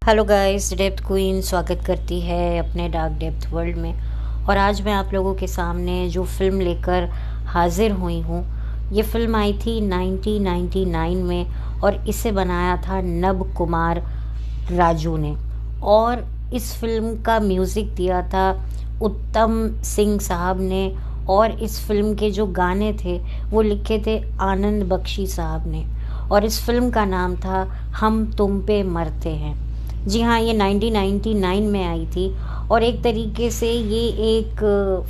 Hello guys, depth queen स्वागत करती है अपने डार्क डेप्थ वर्ल्ड में। और आज मैं आप लोगों के सामने जो फ़िल्म लेकर हाजिर हुई हूँ, ये फ़िल्म आई थी 1999 में और इसे बनाया था नब कुमार राजू ने। और इस फिल्म का म्यूज़िक दिया था उत्तम सिंह साहब ने। और इस फिल्म के जो गाने थे वो लिखे थे आनंद बख्शी साहब ने। और इस फिल्म का नाम था हम तुम पे मरते हैं। जी हाँ, ये 1999 में आई थी और एक तरीके से ये एक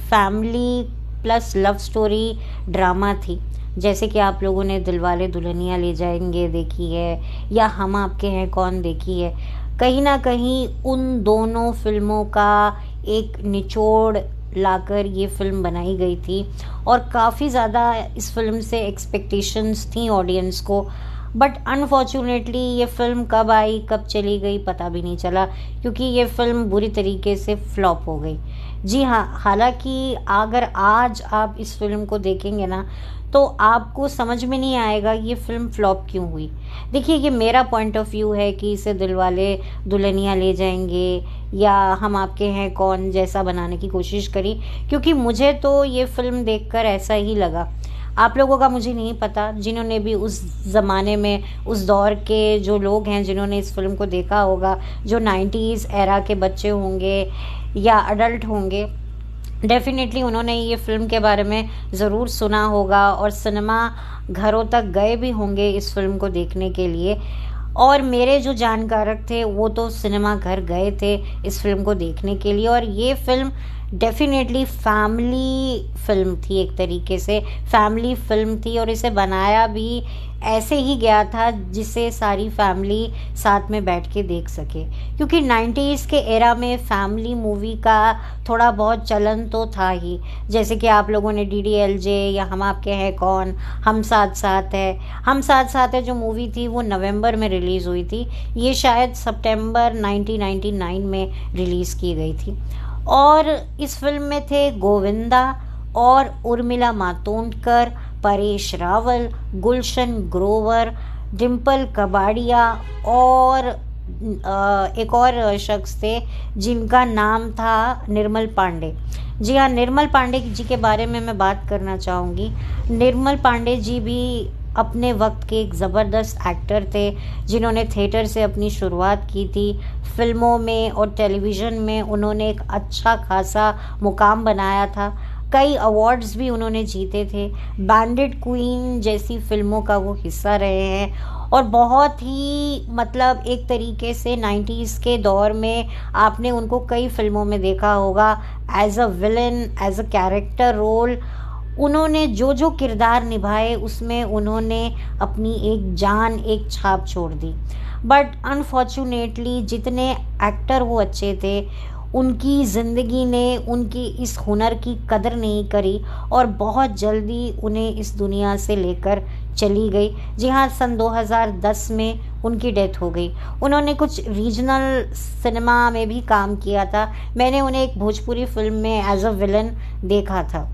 family plus love story drama थी। जैसे कि आप लोगों ने दिलवाले दुल्हनिया ले जाएंगे देखी है या हम आपके हैं कौन देखी है। कहीं ना कहीं उन दोनों फिल्मों का एक निचोड़ लाकर ये फिल्म बनाई गई थी और काफ़ी ज़्यादा इस फिल्म से एक्सपेक्टेशंस थी ऑडियंस को। बट अनफॉर्चुनेटली ये फ़िल्म कब आई कब चली गई पता भी नहीं चला, क्योंकि ये फ़िल्म बुरी तरीके से फ्लॉप हो गई। जी हाँ, हालांकि अगर आज आप इस फिल्म को देखेंगे ना तो आपको समझ में नहीं आएगा ये फ़िल्म फ्लॉप क्यों हुई। देखिए, ये मेरा पॉइंट ऑफ व्यू है कि इसे दिलवाले दुल्हनिया ले जाएंगे या हम आपके हैं कौन जैसा बनाने की कोशिश करी, क्योंकि मुझे तो ये फ़िल्म देखकर ऐसा ही लगा। आप लोगों का मुझे नहीं पता, जिन्होंने भी उस ज़माने में उस दौर के जो लोग हैं जिन्होंने इस फिल्म को देखा होगा, जो 90s एरा के बच्चे होंगे या अडल्ट होंगे, डेफिनेटली उन्होंने ये फ़िल्म के बारे में ज़रूर सुना होगा और सिनेमा घरों तक गए भी होंगे इस फिल्म को देखने के लिए। और मेरे जो जानकारक थे वो तो सिनेमा घर गए थे इस फिल्म को देखने के लिए। और ये फिल्म डेफिनेटली फैमिली फिल्म थी, एक तरीके से फैमिली फिल्म थी। और इसे बनाया भी ऐसे ही गया था जिसे सारी फैमिली साथ में बैठ के देख सके, क्योंकि 90s के एरा में फैमिली मूवी का थोड़ा बहुत चलन तो था ही। जैसे कि आप लोगों ने DDLJ या हम आपके हैं कौन, हम साथ साथ है जो मूवी थी वो नवंबर में रिलीज़ हुई थी। ये शायद सितंबर 1999 में रिलीज़ की गई थी। और इस फिल्म में थे गोविंदा और उर्मिला मातोंडकर, परेश रावल, गुलशन ग्रोवर, डिम्पल कबाड़िया और एक और शख्स थे जिनका नाम था निर्मल पांडे। जी हाँ, निर्मल पांडे जी के बारे में मैं बात करना चाहूँगी। निर्मल पांडे जी भी अपने वक्त के एक ज़बरदस्त एक्टर थे जिन्होंने थिएटर से अपनी शुरुआत की थी। फिल्मों में और टेलीविज़न में उन्होंने एक अच्छा खासा मुकाम बनाया था। कई अवार्ड्स भी उन्होंने जीते थे। बैंडिट क्वीन जैसी फिल्मों का वो हिस्सा रहे हैं और बहुत ही मतलब एक तरीके से 90s के दौर में आपने उनको कई फिल्मों में देखा होगा as a villain, as a character role. उन्होंने जो जो किरदार निभाए उसमें उन्होंने अपनी एक जान, एक छाप छोड़ दी। बट अनफॉर्चुनेटली जितने एक्टर वो अच्छे थे, उनकी ज़िंदगी ने उनकी इस हुनर की कदर नहीं करी और बहुत जल्दी उन्हें इस दुनिया से लेकर चली गई। जी हाँ, सन 2010 में उनकी डेथ हो गई। उन्होंने कुछ रीजनल सिनेमा में भी काम किया था। मैंने उन्हें एक भोजपुरी फिल्म में एज अ विलन देखा था।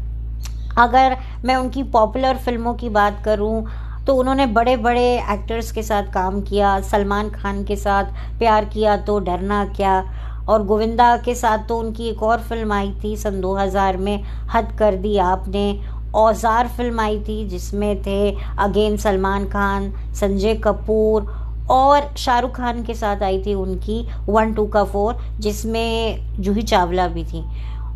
अगर मैं उनकी पॉपुलर फिल्मों की बात करूं तो उन्होंने बड़े बड़े एक्टर्स के साथ काम किया। सलमान खान के साथ प्यार किया तो डरना क्या, और गोविंदा के साथ तो उनकी एक और फिल्म आई थी सन 2000 में, हद कर दी आपने। औजार फिल्म आई थी जिसमें थे अगेन सलमान खान, संजय कपूर और शाहरुख खान के साथ आई थी उनकी 1 2 का 4, जिसमें जूही चावला भी थी।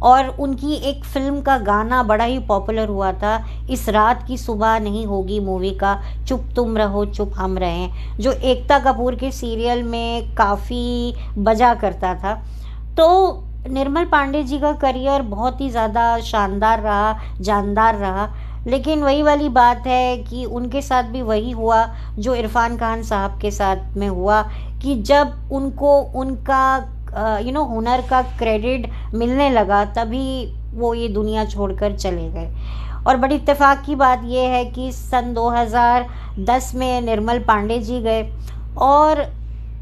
और उनकी एक फिल्म का गाना बड़ा ही पॉपुलर हुआ था, इस रात की सुबह नहीं होगी मूवी का, चुप तुम रहो चुप हम रहें, जो एकता कपूर के सीरियल में काफ़ी बजा करता था। तो निर्मल पांडे जी का करियर बहुत ही ज़्यादा शानदार रहा, जानदार रहा। लेकिन वही वाली बात है कि उनके साथ भी वही हुआ जो इरफान खान साहब के साथ में हुआ, कि जब उनको उनका हुनर का क्रेडिट मिलने लगा तभी वो ये दुनिया छोड़कर चले गए। और बड़ी इत्तेफाक की बात ये है कि सन 2010 में निर्मल पांडे जी गए और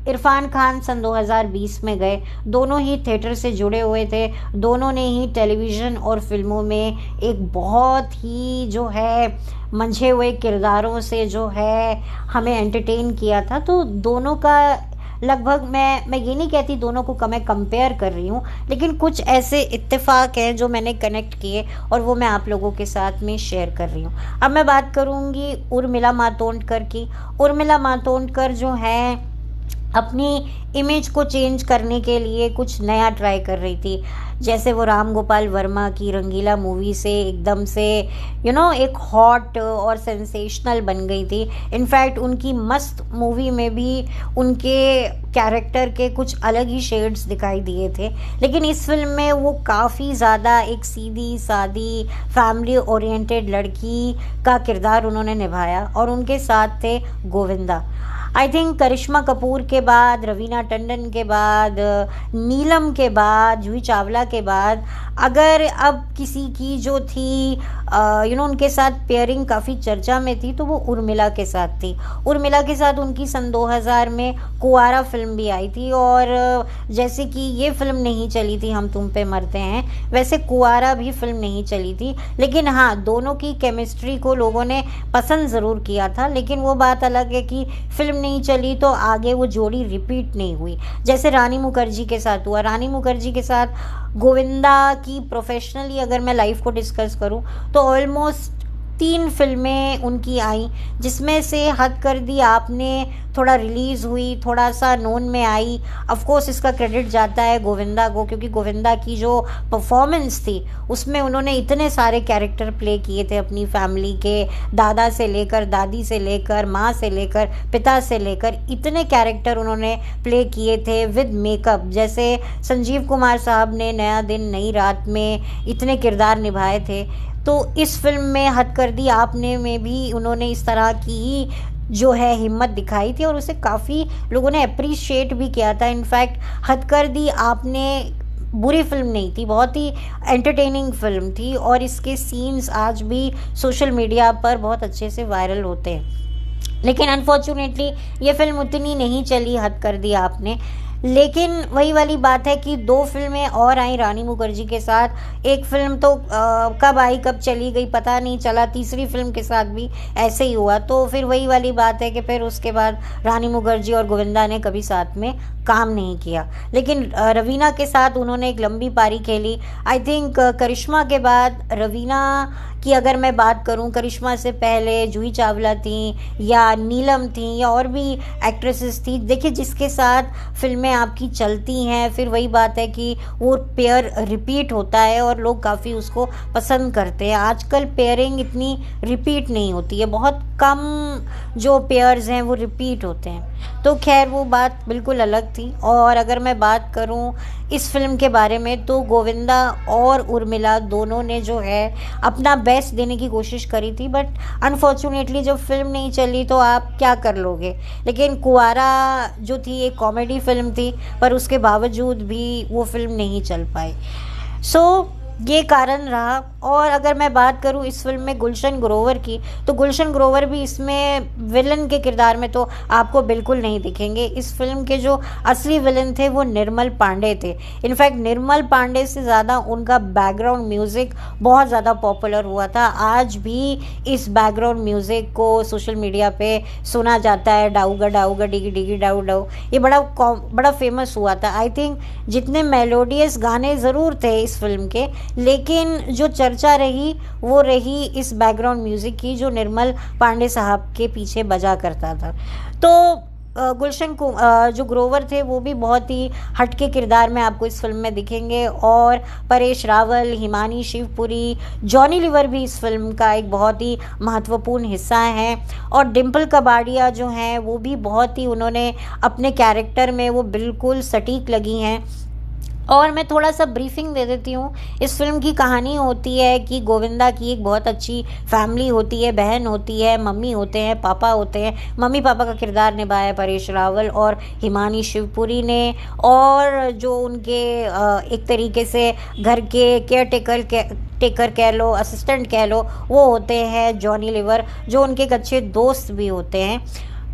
इरफान खान सन 2020 में गए। दोनों ही थिएटर से जुड़े हुए थे, दोनों ने ही टेलीविज़न और फिल्मों में एक बहुत ही जो है मंझे हुए किरदारों से जो है हमें एंटरटेन किया था। तो दोनों का लगभग मैं ये नहीं कहती दोनों को मैं कंपेयर कर रही हूँ, लेकिन कुछ ऐसे इत्तेफाक हैं जो मैंने कनेक्ट किए और वो मैं आप लोगों के साथ में शेयर कर रही हूँ। अब मैं बात करूँगी उर्मिला मातोंडकर की। उर्मिला मातोंडकर जो है अपनी इमेज को चेंज करने के लिए कुछ नया ट्राई कर रही थी। जैसे वो राम गोपाल वर्मा की रंगीला मूवी से एकदम से एक हॉट और सेंसेशनल बन गई थी। इनफैक्ट उनकी मस्त मूवी में भी उनके कैरेक्टर के कुछ अलग ही शेड्स दिखाई दिए थे, लेकिन इस फिल्म में वो काफ़ी ज़्यादा एक सीधी सादी फैमिली ओरिएंटेड लड़की का किरदार उन्होंने निभाया और उनके साथ थे गोविंदा। आई थिंक करिश्मा कपूर के बाद, रवीना टंडन के बाद, नीलम के बाद, जूही चावला के बाद अगर अब किसी की जो थी उनके साथ पेयरिंग काफ़ी चर्चा में थी तो वो उर्मिला के साथ थी। उर्मिला के साथ उनकी सन 2000 में कुंवारा फिल्म भी आई थी, और जैसे कि ये फिल्म नहीं चली थी हम तुम पे मरते हैं, वैसे कुंवारा भी फिल्म नहीं चली थी। लेकिन हाँ, दोनों की केमिस्ट्री को लोगों ने पसंद ज़रूर किया था, लेकिन वो बात अलग है कि फिल्म नहीं चली तो आगे वो जोड़ी रिपीट नहीं हुई। जैसे रानी मुखर्जी के साथ हुआ। रानी मुखर्जी के साथ गोविंदा की प्रोफेशनली अगर मैं लाइफ को डिस्कस करूं तो ऑलमोस्ट 3 फिल्में उनकी आई, जिसमें से हद कर दी आपने थोड़ा रिलीज़ हुई, थोड़ा सा नोन में आई। ऑफ कोर्स इसका क्रेडिट जाता है गोविंदा को, क्योंकि गोविंदा की जो परफॉर्मेंस थी उसमें उन्होंने इतने सारे कैरेक्टर प्ले किए थे अपनी फैमिली के, दादा से लेकर, दादी से लेकर, माँ से लेकर, पिता से लेकर, इतने कैरेक्टर उन्होंने प्ले किए थे विद मेकअप। जैसे संजीव कुमार साहब ने नया दिन नई रात में इतने किरदार निभाए थे, तो इस फिल्म में हद कर दी आपने में भी उन्होंने इस तरह की जो है हिम्मत दिखाई थी और उसे काफ़ी लोगों ने अप्रिशिएट भी किया था। इनफैक्ट हद कर दी आपने बुरी फिल्म नहीं थी, बहुत ही एंटरटेनिंग फिल्म थी और इसके सीन्स आज भी सोशल मीडिया पर बहुत अच्छे से वायरल होते हैं। लेकिन अनफॉर्चुनेटली ये फिल्म उतनी नहीं चली हद कर दी आपने। लेकिन वही वाली बात है कि 2 फिल्में और आई रानी मुखर्जी के साथ। एक फिल्म तो कब आई कब चली गई पता नहीं चला, तीसरी फिल्म के साथ भी ऐसे ही हुआ। तो फिर वही वाली बात है कि फिर उसके बाद रानी मुखर्जी और गोविंदा ने कभी साथ में काम नहीं किया। लेकिन रवीना के साथ उन्होंने एक लंबी पारी खेली। आई थिंक करिश्मा के बाद रवीना की अगर मैं बात करूं, करिश्मा से पहले जूही चावला थी या नीलम थी या और भी एक्ट्रेसेस थी। देखिए, जिसके साथ फिल्में आपकी चलती हैं, फिर वही बात है कि वो पेयर रिपीट होता है और लोग काफ़ी उसको पसंद करते हैं। आजकल पेयरिंग इतनी रिपीट नहीं होती है, बहुत कम जो पेयर्स हैं वो रिपीट होते हैं। तो खैर वो बात बिल्कुल अलग थी। और अगर मैं बात करूं इस फिल्म के बारे में तो गोविंदा और उर्मिला दोनों ने जो है अपना बेस्ट देने की कोशिश करी थी, बट अनफॉर्चुनेटली जब फिल्म नहीं चली तो आप क्या कर लोगे। लेकिन कुंवारा जो थी एक कॉमेडी फिल्म थी, पर उसके बावजूद भी वो फिल्म नहीं चल पाई। सो ये कारण रहा। और अगर मैं बात करूं इस फिल्म में गुलशन ग्रोवर की, तो गुलशन ग्रोवर भी इसमें विलन के किरदार में तो आपको बिल्कुल नहीं दिखेंगे। इस फिल्म के जो असली विलन थे वो निर्मल पांडे थे। इनफैक्ट निर्मल पांडे से ज़्यादा उनका बैकग्राउंड म्यूज़िक बहुत ज़्यादा पॉपुलर हुआ था। आज भी इस बैकग्राउंड म्यूज़िक को सोशल मीडिया पे सुना जाता है, डाउगा डाउगा डिगी डिगी डाउ डाउ, ये बड़ा फेमस हुआ था। आई थिंक जितने मेलोडियस गाने ज़रूर थे इस फिल्म के, लेकिन जो चर्चा रही वो रही इस बैकग्राउंड म्यूज़िक की जो निर्मल पांडे साहब के पीछे बजा करता था। तो गुलशन को जो ग्रोवर थे वो भी बहुत ही हटके किरदार में आपको इस फिल्म में दिखेंगे। और परेश रावल, हिमानी शिवपुरी, जॉनी लीवर भी इस फिल्म का एक बहुत ही महत्वपूर्ण हिस्सा है। और डिम्पल कबाड़िया जो हैं वो भी बहुत ही उन्होंने अपने कैरेक्टर में वो बिल्कुल सटीक लगी हैं। और मैं थोड़ा सा ब्रीफिंग दे देती हूँ। इस फिल्म की कहानी होती है कि गोविंदा की एक बहुत अच्छी फैमिली होती है, बहन होती है, मम्मी होते हैं, पापा होते हैं। मम्मी पापा का किरदार निभाया है परेश रावल और हिमानी शिवपुरी ने। और जो उनके एक तरीके से घर के टेकर कह लो, असिस्टेंट कह लो, वो होते हैं जॉनी लीवर, जो उनके एक अच्छे दोस्त भी होते हैं।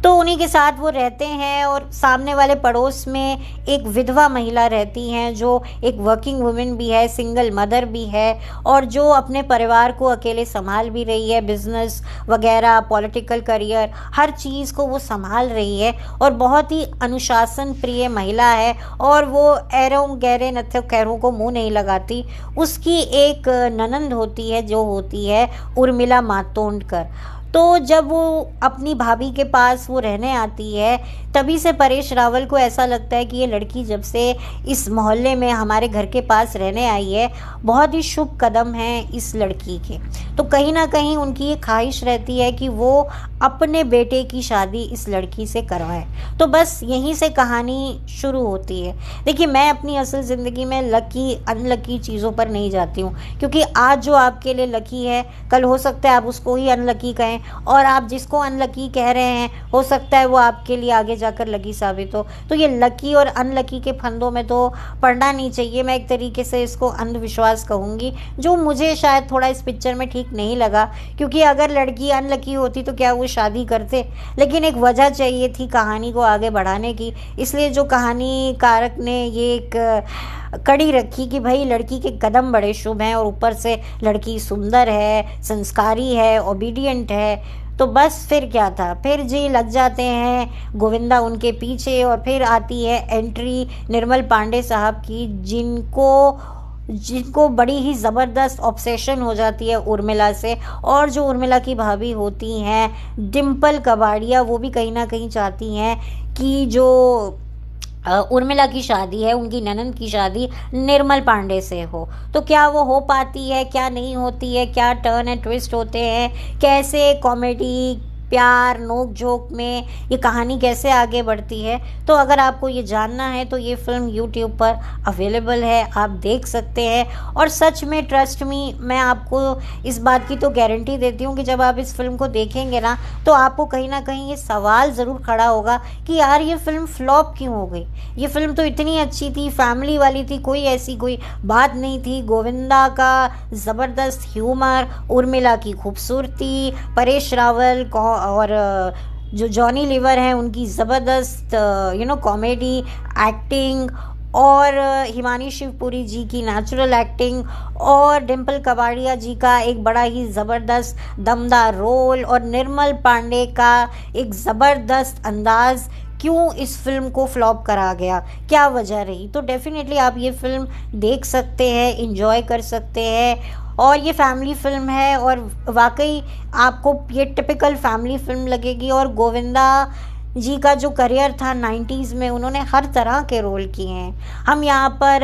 तो उन्हीं के साथ वो रहते हैं और सामने वाले पड़ोस में एक विधवा महिला रहती हैं जो एक वर्किंग वुमेन भी है, सिंगल मदर भी है और जो अपने परिवार को अकेले संभाल भी रही है, बिजनेस वगैरह, पॉलिटिकल करियर, हर चीज़ को वो संभाल रही है और बहुत ही अनुशासन प्रिय महिला है और वो ऐरों गहरे नत्थे खैरों को मुंह नहीं लगाती। उसकी एक ननंद होती है जो होती है उर्मिला मातोंडकर। तो जब वो अपनी भाभी के पास वो रहने आती है तभी से परेश रावल को ऐसा लगता है कि ये लड़की जब से इस मोहल्ले में हमारे घर के पास रहने आई है बहुत ही शुभ कदम है इस लड़की के। तो कहीं ना कहीं उनकी ये ख्वाहिश रहती है कि वो अपने बेटे की शादी इस लड़की से करवाएं। तो बस यहीं से कहानी शुरू होती है। देखिए, मैं अपनी असल ज़िंदगी में लकी अनलकी चीज़ों पर नहीं जाती हूँ, क्योंकि आज जो आपके लिए लकी है कल हो सकता है आप उसको ही अनलकी कहें, और आप जिसको अनलकी कह रहे हैं हो सकता है वो आपके लिए आगे जाकर लकी साबित हो। तो ये लकी और अनलकी के फंदों में तो पड़ना नहीं चाहिए। मैं एक तरीके से इसको अंधविश्वास कहूँगी, जो मुझे शायद थोड़ा इस पिक्चर में ठीक नहीं लगा, क्योंकि अगर लड़की अनलकी होती तो क्या वो शादी करते, लेकिन एक वजह चाहिए थी कहानी को आगे बढ़ाने की। इसलिए जो कहानी कारक ने ये एक कड़ी रखी कि भाई लड़की के कदम बड़े शुभ हैं और ऊपर से लड़की सुंदर है, संस्कारी है, ओबीडियंट है, तो बस फिर क्या था, फिर जी लग जाते हैं गोविंदा उनके पीछे। और फिर आती है एंट्री निर्मल पांडे साहब की, जिनको बड़ी ही ज़बरदस्त ऑब्सेशन हो जाती है उर्मिला से। और जो उर्मिला की भाभी होती हैं डिम्पल कबाड़िया, वो भी कहीं ना कहीं चाहती हैं कि जो उर्मिला की शादी है, उनकी ननंद की शादी निर्मल पांडे से हो। तो क्या वो हो पाती है, क्या नहीं होती है, क्या टर्न एंड ट्विस्ट होते हैं, कैसे कॉमेडी, प्यार, नोक झोंक में ये कहानी कैसे आगे बढ़ती है। तो अगर आपको ये जानना है तो ये फ़िल्म यूट्यूब पर अवेलेबल है, आप देख सकते हैं। और सच में ट्रस्ट मी, मैं आपको इस बात की तो गारंटी देती हूँ कि जब आप इस फिल्म को देखेंगे ना तो आपको कहीं ना कहीं ये सवाल ज़रूर खड़ा होगा कि यार ये फ़िल्म फ्लॉप क्यों हो गई। ये फ़िल्म तो इतनी अच्छी थी, फैमिली वाली थी, कोई ऐसी कोई बात नहीं थी। गोविंदा का ज़बरदस्त ह्यूमर, उर्मिला की खूबसूरती, परेश रावल और जो जॉनी लीवर हैं उनकी ज़बरदस्त कॉमेडी एक्टिंग, और हिमानी शिवपुरी जी की नेचुरल एक्टिंग, और डिम्पल कबाड़िया जी का एक बड़ा ही ज़बरदस्त दमदार रोल, और निर्मल पांडे का एक ज़बरदस्त अंदाज़। क्यों इस फिल्म को फ्लॉप करा गया, क्या वजह रही, तो डेफिनेटली आप ये फिल्म देख सकते हैं, एंजॉय कर सकते हैं। और ये फैमिली फिल्म है और वाकई आपको ये टिपिकल फैमिली फिल्म लगेगी। और गोविंदा जी का जो करियर था 90s में, उन्होंने हर तरह के रोल किए हैं। हम यहाँ पर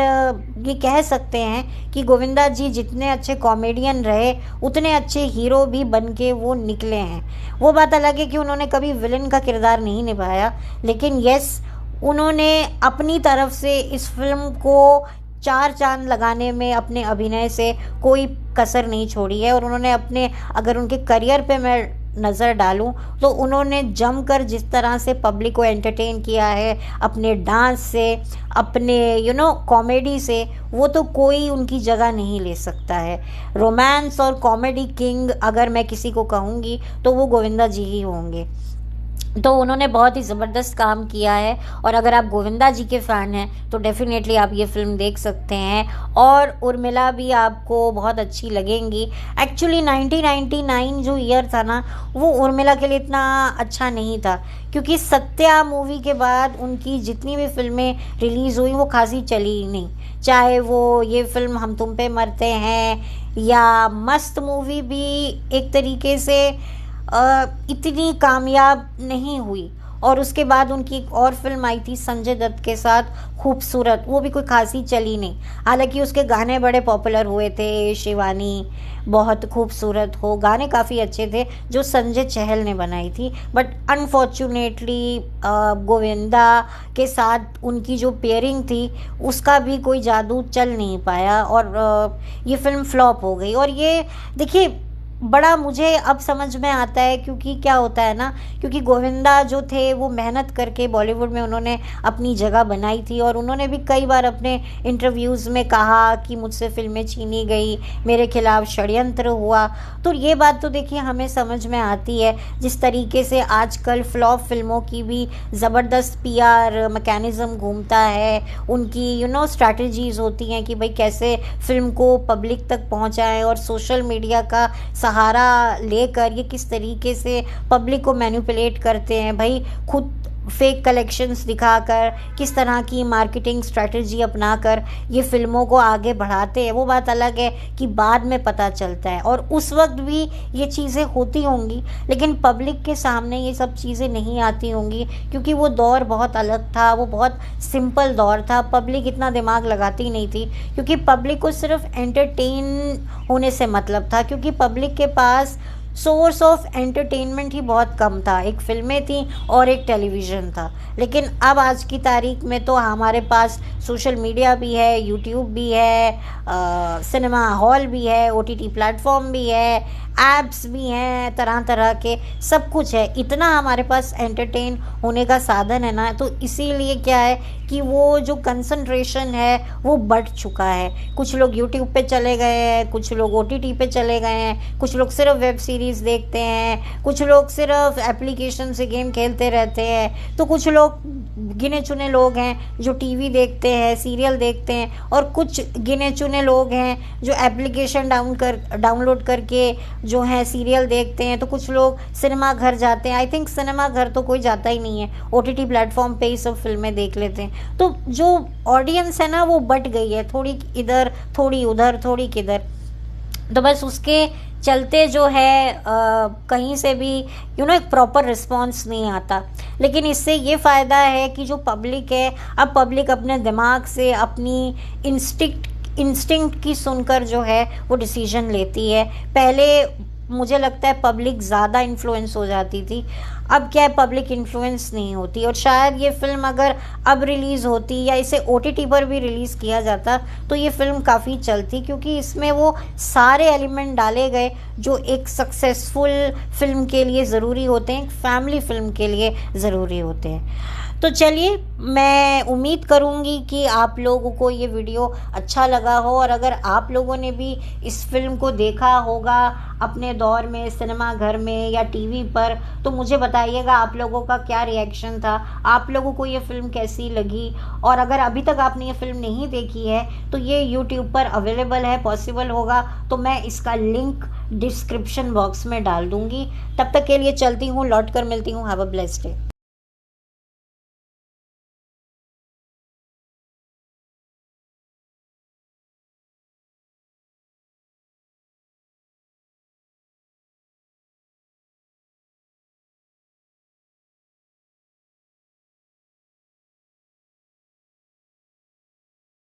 ये कह सकते हैं कि गोविंदा जी जितने अच्छे कॉमेडियन रहे उतने अच्छे हीरो भी बन के वो निकले हैं। वो बात अलग है कि उन्होंने कभी विलन का किरदार नहीं निभाया, लेकिन यस, उन्होंने अपनी तरफ से इस फिल्म को चार चांद लगाने में अपने अभिनय से कोई कसर नहीं छोड़ी है। और उन्होंने अपने, अगर उनके करियर पे मैं नज़र डालूं तो उन्होंने जमकर जिस तरह से पब्लिक को एंटरटेन किया है अपने डांस से, अपने कॉमेडी से, वो तो कोई उनकी जगह नहीं ले सकता है। रोमांस और कॉमेडी किंग अगर मैं किसी को कहूँगी तो वो गोविंदा जी ही होंगे। तो उन्होंने बहुत ही ज़बरदस्त काम किया है और अगर आप गोविंदा जी के फ़ैन हैं तो डेफ़िनेटली आप ये फ़िल्म देख सकते हैं। और उर्मिला भी आपको बहुत अच्छी लगेंगी। एक्चुअली 1999 जो ईयर था ना, वो उर्मिला के लिए इतना अच्छा नहीं था, क्योंकि सत्या मूवी के बाद उनकी जितनी भी फ़िल्में रिलीज़ हुई वो खासी चली ही नहीं। चाहे वो ये फ़िल्म हम तुम पे मरते हैं या मस्त मूवी भी एक तरीके से इतनी कामयाब नहीं हुई। और उसके बाद उनकी एक और फिल्म आई थी संजय दत्त के साथ, खूबसूरत, वो भी कोई खासी चली नहीं। हालांकि उसके गाने बड़े पॉपुलर हुए थे, शिवानी बहुत खूबसूरत हो, गाने काफ़ी अच्छे थे जो संजय चहल ने बनाई थी। बट अनफॉर्चुनेटली गोविंदा के साथ उनकी जो पेयरिंग थी उसका भी कोई जादू चल नहीं पाया और ये फिल्म फ्लॉप हो गई। और ये देखिए, बड़ा मुझे अब समझ में आता है, क्योंकि क्या होता है ना, क्योंकि गोविंदा जो थे वो मेहनत करके बॉलीवुड में उन्होंने अपनी जगह बनाई थी, और उन्होंने भी कई बार अपने इंटरव्यूज़ में कहा कि मुझसे फिल्में छीनी गई, मेरे खिलाफ षड्यंत्र हुआ। तो ये बात तो देखिए हमें समझ में आती है। जिस तरीके से आजकल फ्लॉप फिल्मों की भी ज़बरदस्त पीआर मैकेनिज़्म घूमता है, उनकी स्ट्रैटेजीज़ होती हैं कि भाई कैसे फिल्म को पब्लिक तक पहुंचाएं, और सोशल मीडिया का सहारा लेकर ये किस तरीके से पब्लिक को मैनिपुलेट करते हैं भाई, खुद फेक कलेक्शंस दिखाकर, किस तरह की मार्केटिंग स्ट्रेटजी अपनाकर ये फिल्मों को आगे बढ़ाते हैं। वो बात अलग है कि बाद में पता चलता है, और उस वक्त भी ये चीज़ें होती होंगी, लेकिन पब्लिक के सामने ये सब चीज़ें नहीं आती होंगी, क्योंकि वो दौर बहुत अलग था, वो बहुत सिंपल दौर था। पब्लिक इतना दिमाग लगाती नहीं थी, क्योंकि पब्लिक को सिर्फ एंटरटेन होने से मतलब था, क्योंकि पब्लिक के पास सोर्स ऑफ एंटरटेनमेंट ही बहुत कम था। एक फिल्में थी और एक टेलीविज़न था। लेकिन अब आज की तारीख में तो हमारे पास सोशल मीडिया भी है, यूट्यूब भी है, सिनेमा हॉल भी है, ओटीटी प्लेटफॉर्म भी है, एप्स भी हैं, तरह तरह के सब कुछ है। इतना हमारे पास एंटरटेन होने का साधन है ना, तो इसीलिए क्या है कि वो जो कंसंट्रेशन है वो बढ़ चुका है। कुछ लोग यूट्यूब पे चले गए हैं, कुछ लोग ओटीटी पे चले गए हैं, कुछ लोग सिर्फ वेब सीरीज़ देखते हैं, कुछ लोग सिर्फ एप्लीकेशन से गेम खेलते रहते हैं, तो कुछ लोग गिने चुने लोग हैं जो टीवी देखते हैं, सीरियल देखते हैं, और कुछ गिने चुने लोग हैं जो एप्लीकेशन डाउनलोड करके जो है सीरियल देखते हैं। तो कुछ लोग सिनेमा घर जाते हैं। आई थिंक सिनेमा घर तो कोई जाता ही नहीं है, ओटीटी प्लेटफॉर्म पे ही सब फिल्में देख लेते हैं। तो जो ऑडियंस है ना वो बट गई है, थोड़ी इधर थोड़ी उधर थोड़ी किधर। तो बस उसके चलते जो है कहीं से भी एक प्रॉपर रिस्पॉन्स नहीं आता। लेकिन इससे ये फ़ायदा है कि जो पब्लिक है, अब पब्लिक अपने दिमाग से, अपनी इंस्टिंक्ट की सुनकर जो है वो डिसीजन लेती है। पहले मुझे लगता है पब्लिक ज़्यादा इन्फ्लुएंस हो जाती थी, अब क्या है पब्लिक इन्फ्लुएंस नहीं होती। और शायद ये फ़िल्म अगर अब रिलीज़ होती या इसे ओटीटी पर भी रिलीज़ किया जाता तो ये फ़िल्म काफ़ी चलती, क्योंकि इसमें वो सारे एलिमेंट डाले गए जो एक सक्सेसफुल फ़िल्म के लिए ज़रूरी होते हैं, एक फैमिली फ़िल्म के लिए ज़रूरी होते हैं। तो चलिए, मैं उम्मीद करूँगी कि आप लोगों को ये वीडियो अच्छा लगा हो, और अगर आप लोगों ने भी इस फिल्म को देखा होगा अपने दौर में सिनेमा घर में या टीवी पर, तो मुझे बताइएगा आप लोगों का क्या रिएक्शन था, आप लोगों को ये फ़िल्म कैसी लगी। और अगर अभी तक आपने ये फ़िल्म नहीं देखी है तो ये यूट्यूब पर अवेलेबल है, पॉसिबल होगा तो मैं इसका लिंक डिस्क्रिप्शन बॉक्स में डाल दूँगी। तब तक के लिए चलती हूँ, लौट कर मिलती हूँ। Have a blessed day.